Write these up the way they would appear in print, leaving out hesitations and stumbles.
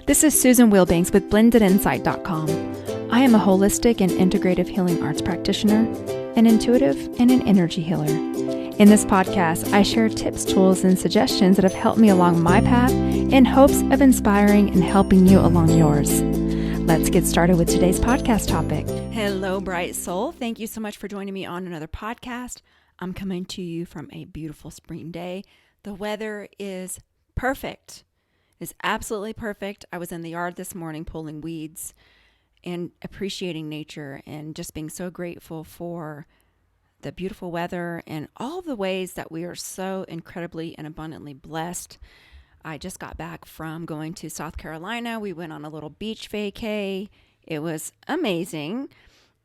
This is Susan Wilbanks with blendedinsight.com. I am a holistic and integrative healing arts practitioner, an intuitive, and an energy healer. In this podcast, I share tips, tools, and suggestions that have helped me along my path in hopes of inspiring and helping you along yours. Let's get started with today's podcast topic. Hello, bright soul. Thank you so much for joining me on another podcast. I'm coming to you from a beautiful spring day. The weather is perfect. It's absolutely perfect. I was in the yard this morning pulling weeds and appreciating nature and just being so grateful for the beautiful weather and all the ways that we are so incredibly and abundantly blessed. I just got back from going to South Carolina. We went on a little beach vacay. It was amazing,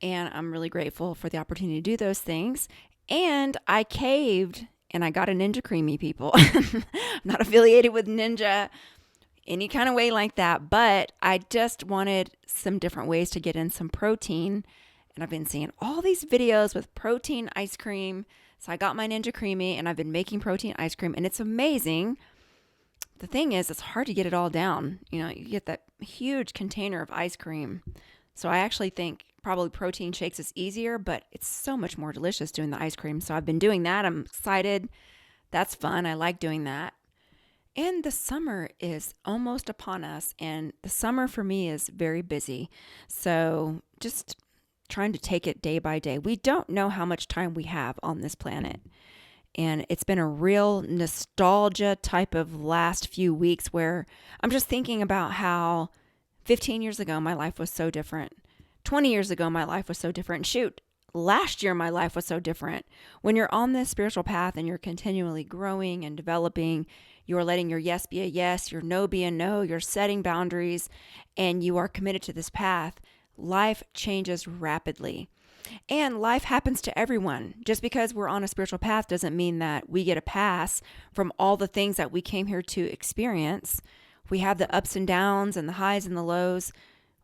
and I'm really grateful for the opportunity to do those things. And I caved, and I got a Ninja Creamy, people. I'm not affiliated with Ninja any kind of way like that, but I just wanted some different ways to get in some protein. And I've been seeing all these videos with protein ice cream. So I got my Ninja Creamy, and I've been making protein ice cream, and it's amazing. The thing is, it's hard to get it all down. You know, you get that huge container of ice cream. So I actually think probably protein shakes is easier, but it's so much more delicious doing the ice cream. So I've been doing that. I'm excited. That's fun. I like doing that. And the summer is almost upon us, and the summer for me is very busy. So just trying to take it day by day. We don't know how much time we have on this planet. And it's been a real nostalgia type of last few weeks where I'm just thinking about how 15 years ago my life was so different. 20 years ago my life was so different. Shoot, last year my life was so different. When you're on this spiritual path and you're continually growing and developing, you're letting your yes be a yes, your no be a no, you're setting boundaries, and you are committed to this path, life changes rapidly. And life happens to everyone. Just because we're on a spiritual path doesn't mean that we get a pass from all the things that we came here to experience. We have the ups and downs and the highs and the lows.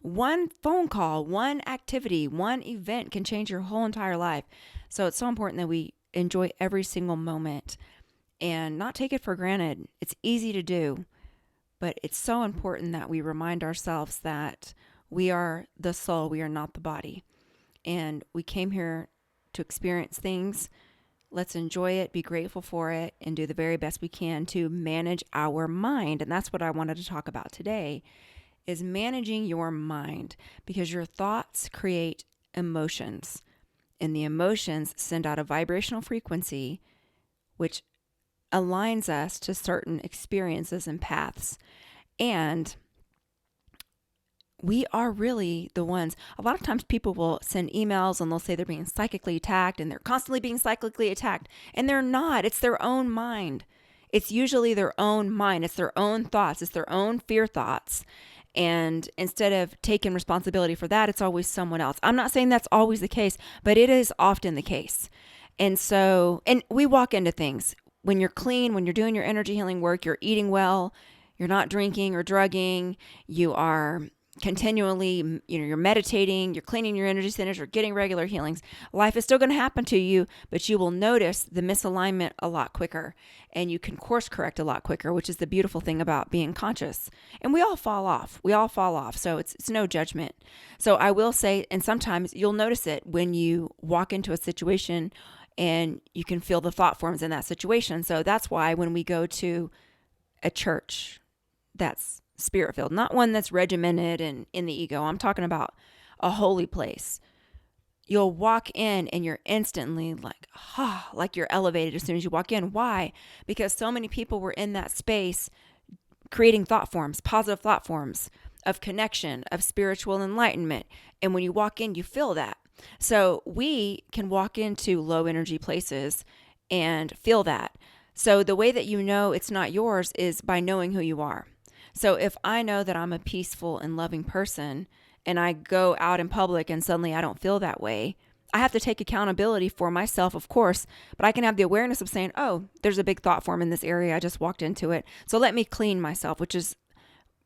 One phone call, one activity, one event can change your whole entire life. So it's so important that we enjoy every single moment and not take it for granted. It's easy to do, but it's so important that we remind ourselves that we are the soul, we are not the body. And we came here to experience things. Let's enjoy it, be grateful for it, and do the very best we can to manage our mind. And that's what I wanted to talk about today, is managing your mind, because your thoughts create emotions, and the emotions send out a vibrational frequency which aligns us to certain experiences and paths. And we are really the ones. A lot of times people will send emails and they'll say they're being psychically attacked, and they're constantly being psychically attacked, and they're not. It's their own mind. It's usually their own mind. It's their own thoughts. It's their own fear thoughts. And instead of taking responsibility for that, it's always someone else. I'm not saying that's always the case, but it is often the case. And we walk into things. When you're clean, when you're doing your energy healing work, you're eating well, you're not drinking or drugging, you are continually, you're meditating, you're cleaning your energy centers, you're getting regular healings. Life is still going to happen to you, but you will notice the misalignment a lot quicker, and you can course correct a lot quicker, which is the beautiful thing about being conscious. And we all fall off. So it's no judgment. So I will say, and sometimes you'll notice it when you walk into a situation and you can feel the thought forms in that situation. So that's why when we go to a church that's spirit-filled, not one that's regimented and in the ego. I'm talking about a holy place. You'll walk in and you're instantly like you're elevated as soon as you walk in. Why? Because so many people were in that space creating thought forms, positive thought forms of connection, of spiritual enlightenment. And when you walk in, you feel that. So we can walk into low energy places and feel that. So the way that you know it's not yours is by knowing who you are. So if I know that I'm a peaceful and loving person, and I go out in public and suddenly I don't feel that way, I have to take accountability for myself, of course, but I can have the awareness of saying, oh, there's a big thought form in this area. I just walked into it. So let me clean myself, which is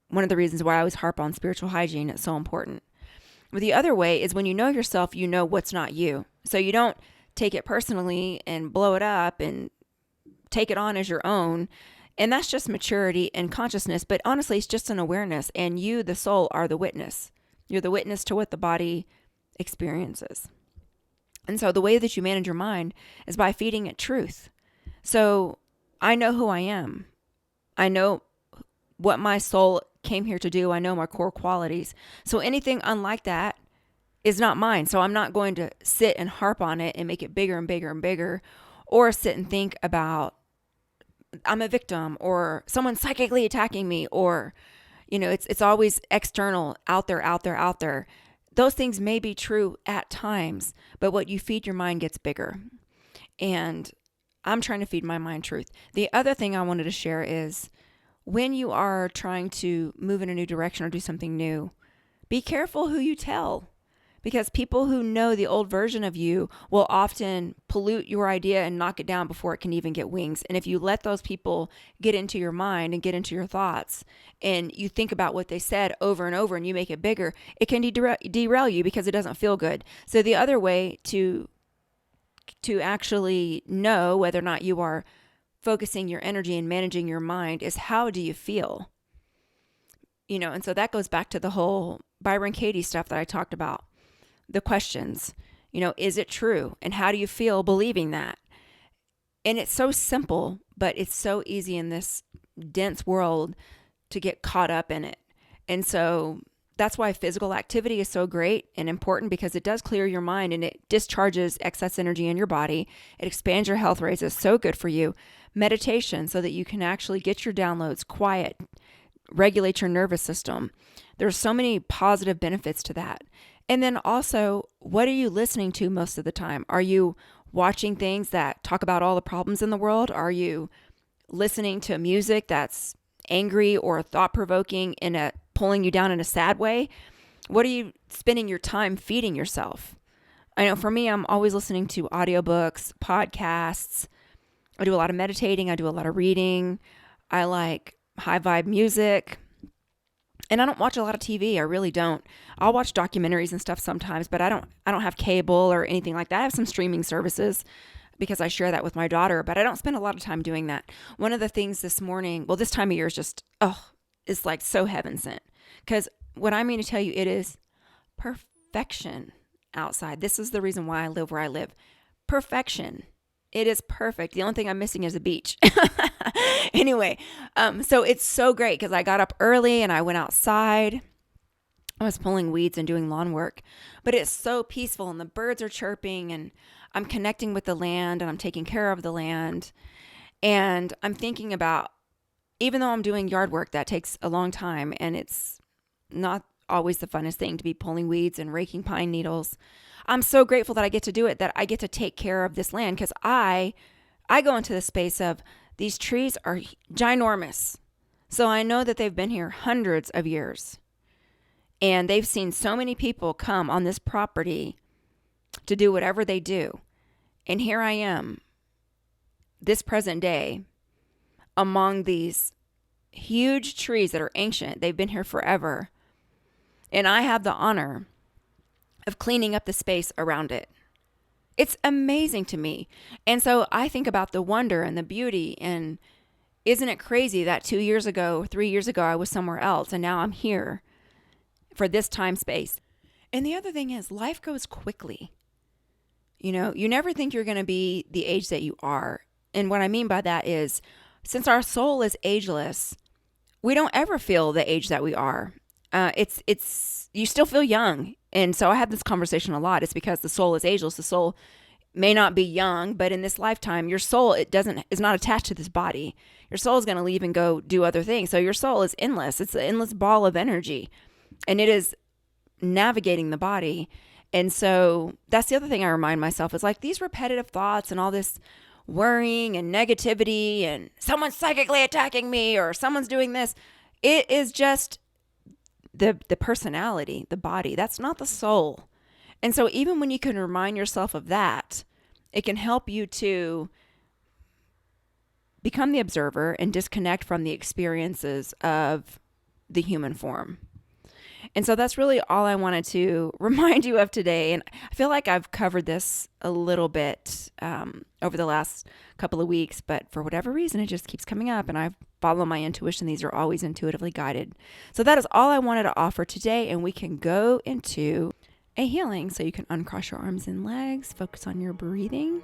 one of the reasons why I always harp on spiritual hygiene. It's so important. But the other way is when you know yourself, you know what's not you. So you don't take it personally and blow it up and take it on as your own. And that's just maturity and consciousness. But honestly, it's just an awareness. And you, the soul, are the witness. You're the witness to what the body experiences. And so the way that you manage your mind is by feeding it truth. So I know who I am. I know what my soul came here to do. I know my core qualities. So anything unlike that is not mine. So I'm not going to sit and harp on it and make it bigger and bigger and bigger, or sit and think about I'm a victim or someone's psychically attacking me, or, it's always external, out there. Those things may be true at times, but what you feed your mind gets bigger. And I'm trying to feed my mind truth. The other thing I wanted to share is when you are trying to move in a new direction or do something new, be careful who you tell, because people who know the old version of you will often pollute your idea and knock it down before it can even get wings. And if you let those people get into your mind and get into your thoughts, and you think about what they said over and over and you make it bigger, it can derail you because it doesn't feel good. So the other way to actually know whether or not you are focusing your energy and managing your mind is, how do you feel? And so that goes back to the whole Byron Katie stuff that I talked about. The questions, is it true? And how do you feel believing that? And it's so simple, but it's so easy in this dense world to get caught up in it. And so that's why physical activity is so great and important, because it does clear your mind and it discharges excess energy in your body. It expands your health rates. It's so good for you. Meditation, so that you can actually get your downloads quiet, regulate your nervous system. There's so many positive benefits to that. And then also, what are you listening to most of the time? Are you watching things that talk about all the problems in the world? Are you listening to music that's angry or thought-provoking pulling you down in a sad way? What are you spending your time feeding yourself? I know for me, I'm always listening to audiobooks, podcasts. I do a lot of meditating. I do a lot of reading. I like high vibe music. And I don't watch a lot of TV. I really don't. I'll watch documentaries and stuff sometimes, but I don't have cable or anything like that. I have some streaming services because I share that with my daughter, but I don't spend a lot of time doing that. One of the things this morning, this time of year is just, it's like so heaven sent. Because what I mean to tell you, it is perfection outside. This is the reason why I live where I live. Perfection. It is perfect. The only thing I'm missing is a beach. Anyway, so it's so great because I got up early and I went outside. I was pulling weeds and doing lawn work, but it's so peaceful and the birds are chirping and I'm connecting with the land and I'm taking care of the land. And I'm thinking about, even though I'm doing yard work, that takes a long time and it's not always the funnest thing to be pulling weeds and raking pine needles. I'm so grateful that I get to do it, that I get to take care of this land, because I go into the space of, these trees are ginormous. So I know that they've been here hundreds of years. And they've seen so many people come on this property to do whatever they do. And here I am, this present day, among these huge trees that are ancient. They've been here forever. And I have the honor of cleaning up the space around it. It's amazing to me. And so I think about the wonder and the beauty, and isn't it crazy that 2 years ago, 3 years ago, I was somewhere else and now I'm here for this time space. And the other thing is, life goes quickly. You never think you're going to be the age that you are. And what I mean by that is, since our soul is ageless, we don't ever feel the age that we are. You still feel young. And so I have this conversation a lot. It's because the soul is ageless. The soul may not be young, but in this lifetime, your soul, is not attached to this body. Your soul is going to leave and go do other things. So your soul is endless. It's an endless ball of energy, and it is navigating the body. And so that's the other thing I remind myself is, like, these repetitive thoughts and all this worrying and negativity and someone's psychically attacking me or someone's doing this. It is just the personality, the body. That's not the soul. And so even when you can remind yourself of that, it can help you to become the observer and disconnect from the experiences of the human form. And so that's really all I wanted to remind you of today. And I feel like I've covered this a little bit over the last couple of weeks, but for whatever reason, it just keeps coming up and I follow my intuition. These are always intuitively guided. So that is all I wanted to offer today. And we can go into a healing. So you can uncross your arms and legs, focus on your breathing.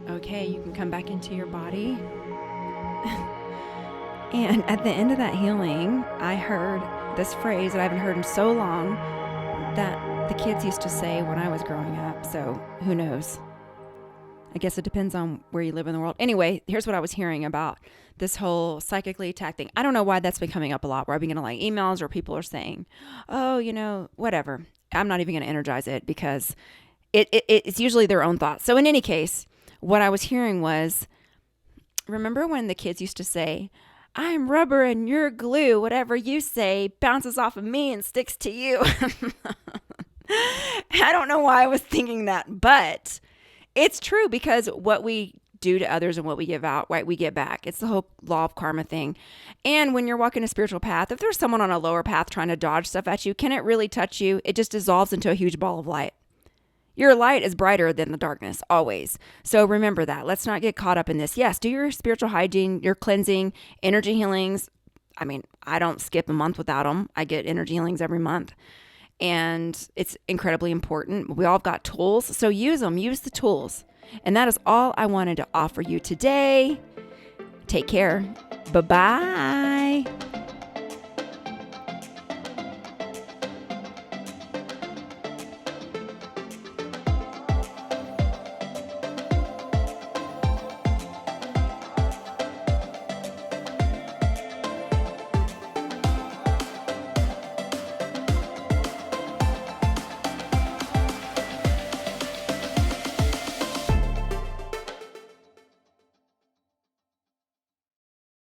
Okay, you can come back into your body. And at the end of that healing, I heard this phrase that I haven't heard in so long that the kids used to say when I was growing up. So who knows? I guess it depends on where you live in the world. Anyway, here's what I was hearing about this whole psychically attacked thing. I don't know why that's been coming up a lot, where I've been getting like emails or people are saying, oh, whatever. I'm not even going to energize it because it's usually their own thoughts. So in any case, what I was hearing was, remember when the kids used to say, I'm rubber and you're glue. Whatever you say bounces off of me and sticks to you. I don't know why I was thinking that, but it's true because what we do to others and what we give out, right, we get back. It's the whole law of karma thing. And when you're walking a spiritual path, if there's someone on a lower path trying to dodge stuff at you, can it really touch you? It just dissolves into a huge ball of light. Your light is brighter than the darkness, always. So remember that. Let's not get caught up in this. Yes, do your spiritual hygiene, your cleansing, energy healings. I mean, I don't skip a month without them. I get energy healings every month. And it's incredibly important. We all got tools, so use them. Use the tools. And that is all I wanted to offer you today. Take care. Bye-bye.